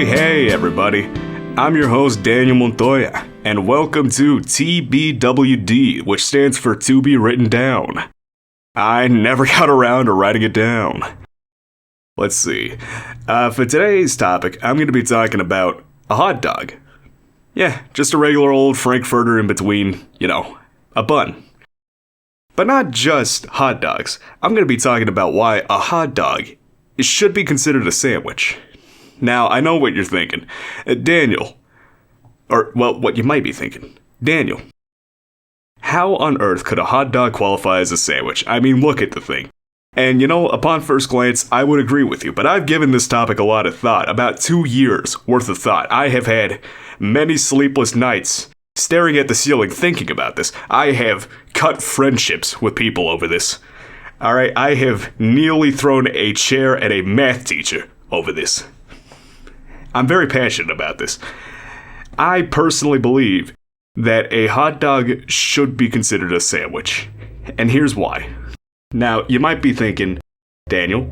Hey, everybody. I'm your host, Daniel Montoya, and welcome to TBWD, which stands for To Be Written Down. I never got around to writing it down. Let's see. For today's topic, I'm going to be talking about a hot dog. Yeah, just a regular old Frankfurter in between, a bun. But not just hot dogs. I'm going to be talking about why a hot dog should be considered a sandwich. Now, I know what you're thinking. Daniel. Or, well, what you might be thinking. Daniel. How on earth could a hot dog qualify as a sandwich? I mean, look at the thing. And, upon first glance, I would agree with you, but I've given this topic a lot of thought. About 2 years worth of thought. I have had many sleepless nights staring at the ceiling thinking about this. I have cut friendships with people over this. Alright, I have nearly thrown a chair at a math teacher over this. I'm very passionate about this. I personally believe that a hot dog should be considered a sandwich. And here's why. Now, you might be thinking, Daniel,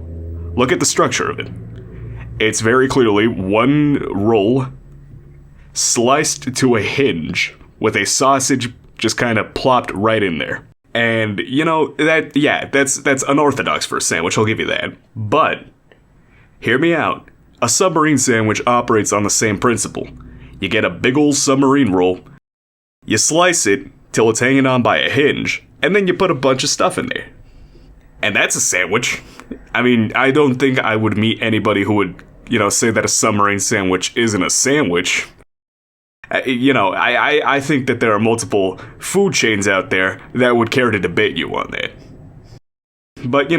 look at the structure of it. It's very clearly one roll sliced to a hinge with a sausage just kind of plopped right in there. And, that's unorthodox for a sandwich, I'll give you that. But, hear me out. A submarine sandwich operates on the same principle. You get a big old submarine roll, you slice it till it's hanging on by a hinge, and then you put a bunch of stuff in there. And that's a sandwich. I mean, I don't think I would meet anybody who would, say that a submarine sandwich isn't a sandwich. I think that there are multiple food chains out there that would care to debate you on that. But,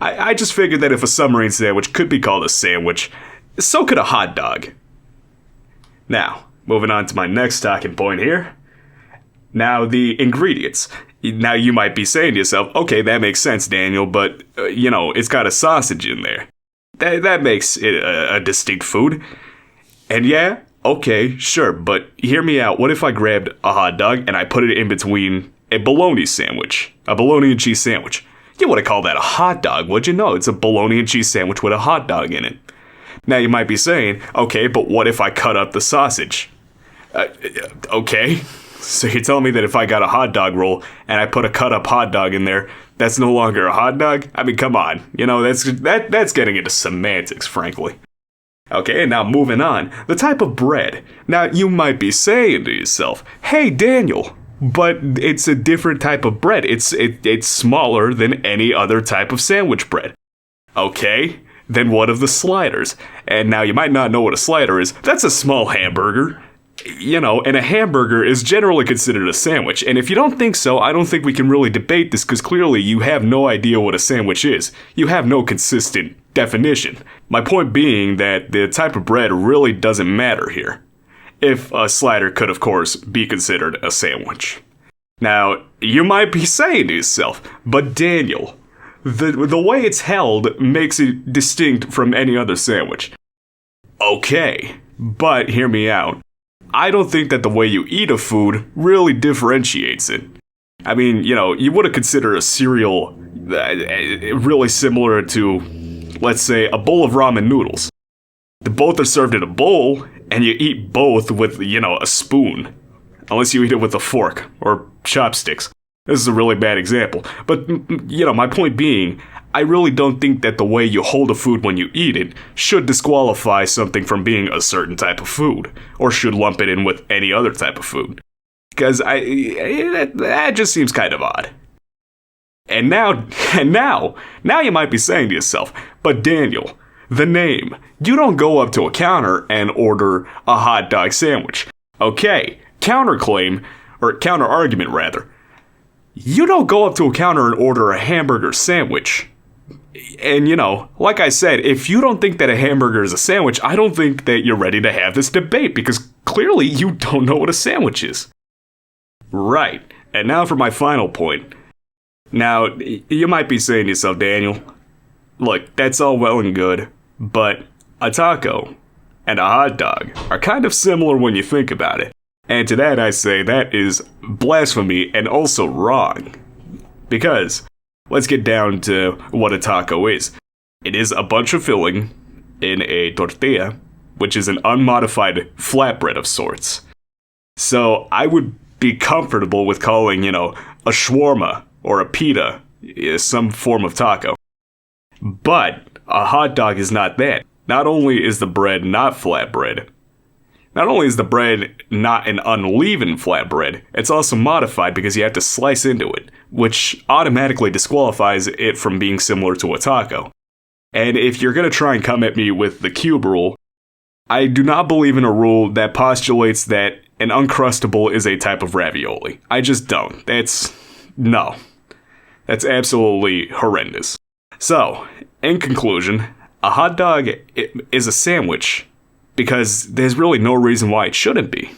I just figured that if a submarine sandwich could be called a sandwich, so could a hot dog. Now, moving on to my next talking point here. Now, the ingredients. Now, you might be saying to yourself, okay, that makes sense, Daniel, but, it's got a sausage in there. That makes it a distinct food. And yeah, okay, sure, but hear me out. What if I grabbed a hot dog and I put it in between a bologna sandwich? A bologna and cheese sandwich. You wouldn't call that a hot dog, would you? No, it's a bologna and cheese sandwich with a hot dog in it. Now, you might be saying, okay, but what if I cut up the sausage? Okay, so you're telling me that if I got a hot dog roll and I put a cut up hot dog in there, that's no longer a hot dog? I mean, come on. That's getting into semantics, frankly. Okay, now moving on. The type of bread. Now, you might be saying to yourself, hey, Daniel, but it's a different type of bread. It's smaller than any other type of sandwich bread. Okay, then what of the sliders? And now you might not know what a slider is. That's a small hamburger. And a hamburger is generally considered a sandwich. And if you don't think so, I don't think we can really debate this because clearly you have no idea what a sandwich is. You have no consistent definition. My point being that the type of bread really doesn't matter here. If a slider could, of course, be considered a sandwich. Now, you might be saying to yourself, but Daniel, the way it's held makes it distinct from any other sandwich. Okay, but hear me out. I don't think that the way you eat a food really differentiates it. I mean, you wouldn't consider a cereal really similar to, let's say, a bowl of ramen noodles. Both are served in a bowl, and you eat both with, a spoon. Unless you eat it with a fork or chopsticks. This is a really bad example. But, my point being, I really don't think that the way you hold a food when you eat it should disqualify something from being a certain type of food, or should lump it in with any other type of food. Because that just seems kind of odd. And now you might be saying to yourself, but Daniel, the name. You don't go up to a counter and order a hot dog sandwich. Okay, counterclaim, or counter-argument rather. You don't go up to a counter and order a hamburger sandwich. And like I said, if you don't think that a hamburger is a sandwich, I don't think that you're ready to have this debate, because clearly you don't know what a sandwich is. Right, and now for my final point. Now, you might be saying to yourself, Daniel, look, that's all well and good, but a taco and a hot dog are kind of similar when you think about it. And to that I say that is blasphemy and also wrong. Because, let's get down to what a taco is. It is a bunch of filling in a tortilla, which is an unmodified flatbread of sorts. So I would be comfortable with calling, a shawarma or a pita some form of taco. But a hot dog is not that. Not only is the bread not flatbread, not only is the bread not an unleavened flatbread, it's also modified because you have to slice into it, which automatically disqualifies it from being similar to a taco. And if you're going to try and come at me with the cube rule, I do not believe in a rule that postulates that an Uncrustable is a type of ravioli. I just don't. That's absolutely horrendous. So, in conclusion, a hot dog is a sandwich because there's really no reason why it shouldn't be.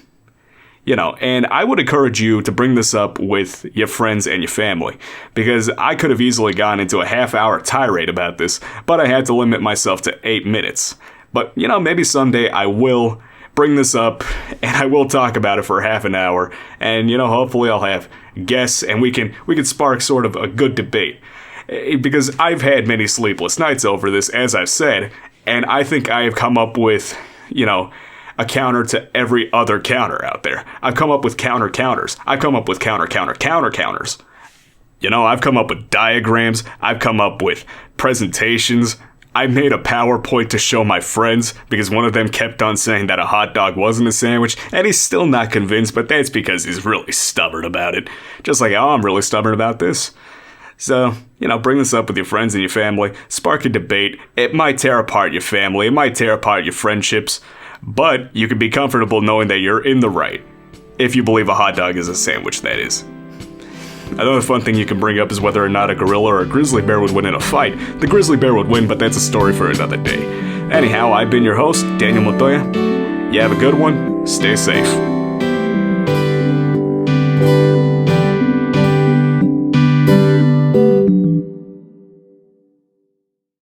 And I would encourage you to bring this up with your friends and your family, because I could have easily gone into a half-hour tirade about this, but I had to limit myself to 8 minutes. But, maybe someday I will bring this up, and I will talk about it for half an hour, and, hopefully I'll have guests, and we can spark sort of a good debate. Because I've had many sleepless nights over this, as I've said, and I think I have come up with, a counter to every other counter out there. I've come up with counters. I've come up with counters. I've come up with diagrams. I've come up with presentations. I made a PowerPoint to show my friends because one of them kept on saying that a hot dog wasn't a sandwich, and he's still not convinced, but that's because he's really stubborn about it. Just like how I'm really stubborn about this. So, bring this up with your friends and your family, spark a debate. It might tear apart your family, it might tear apart your friendships, but you can be comfortable knowing that you're in the right, if you believe a hot dog is a sandwich, that is. Another fun thing you can bring up is whether or not a gorilla or a grizzly bear would win in a fight. The grizzly bear would win, but that's a story for another day. Anyhow, I've been your host, Daniel Montoya. You have a good one, stay safe.